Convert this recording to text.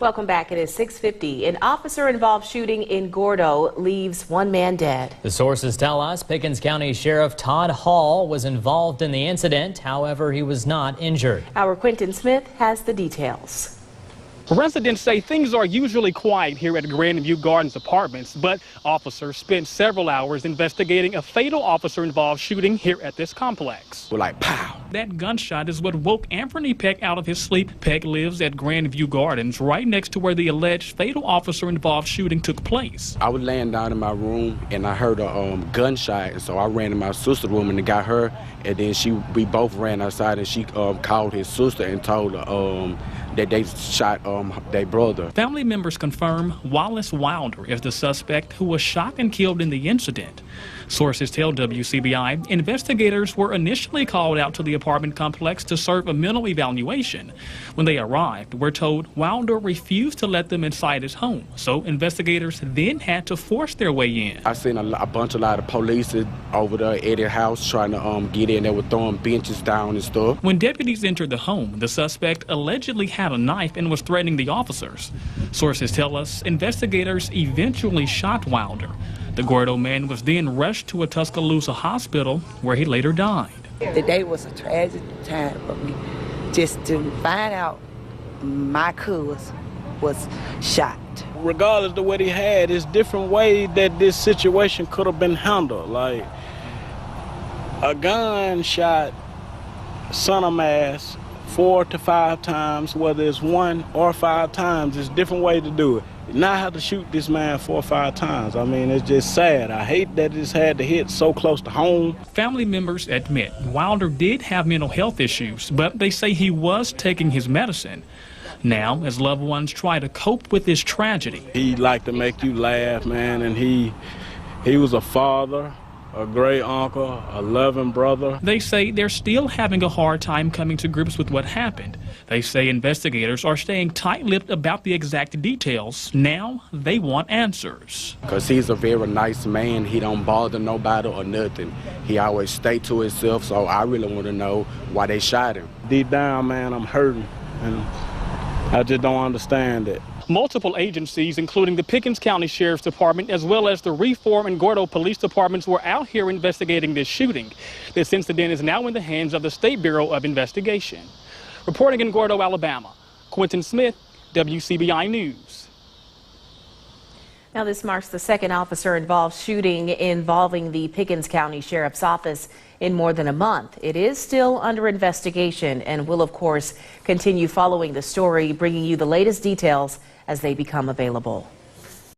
Welcome back. It is 6:50. An officer-involved shooting in Gordo leaves one man dead. The sources tell us Pickens County Sheriff Todd Hall was involved in the incident. However, he was not injured. Our Quentin Smith has the details. Residents say things are usually quiet here at Grandview Gardens Apartments, but officers spent several hours investigating a fatal officer-involved shooting here at this complex. We're like, pow! That gunshot is what woke Anthony Peck out of his sleep. Peck lives at Grandview Gardens, right next to where the alleged fatal officer-involved shooting took place. I was laying down in my room, and I heard a gunshot, and so I ran to my sister's room and got her, and then we both ran outside, and she called his sister and told her that they shot their brother. Family members confirm Wallace Wilder is the suspect who was shot and killed in the incident. Sources tell WCBI investigators were initially called out to the apartment complex to serve a mental evaluation. When they arrived, we're told Wilder refused to let them inside his home, so investigators then had to force their way in. I seen a lot of police over there at their house trying to get in. They were throwing benches down and stuff. When deputies entered the home, the suspect allegedly had a knife and was threatening the officers. Sources tell us investigators eventually shot Wilder. The Gordo man was then rushed to a Tuscaloosa hospital where he later died. The day was a tragic time for me, just to find out my cousin was shot. Regardless of what he had, it's different ways that this situation could have been handled. Like a gunshot, son of mass, 4 to 5 times, whether it's 1 or 5 times, it's a different way to do it. Now I have to shoot this man 4 or 5 times. I mean, it's just sad. I hate that it's had to hit so close to home. Family members admit Wilder did have mental health issues, but they say he was taking his medicine. Now, as loved ones try to cope with this tragedy. He liked to make you laugh, man, and he was a father, a great uncle, a loving brother. They say they're still having a hard time coming to grips with what happened. They say investigators are staying tight-lipped about the exact details. Now they want answers. Because he's a very nice man. He don't bother nobody or nothing. He always stay to himself, so I really want to know why they shot him. Deep down, man, I'm hurting, and I just don't understand it. Multiple agencies, including the Pickens County Sheriff's Department, as well as the Reform and Gordo Police Departments, were out here investigating this shooting. This incident is now in the hands of the State Bureau of Investigation. Reporting in Gordo, Alabama, Quentin Smith, WCBI News. Now, this marks the second officer-involved shooting involving the Pickens County Sheriff's Office in more than a month. It is still under investigation and will, of course, continue following the story, bringing you the latest details as they become available.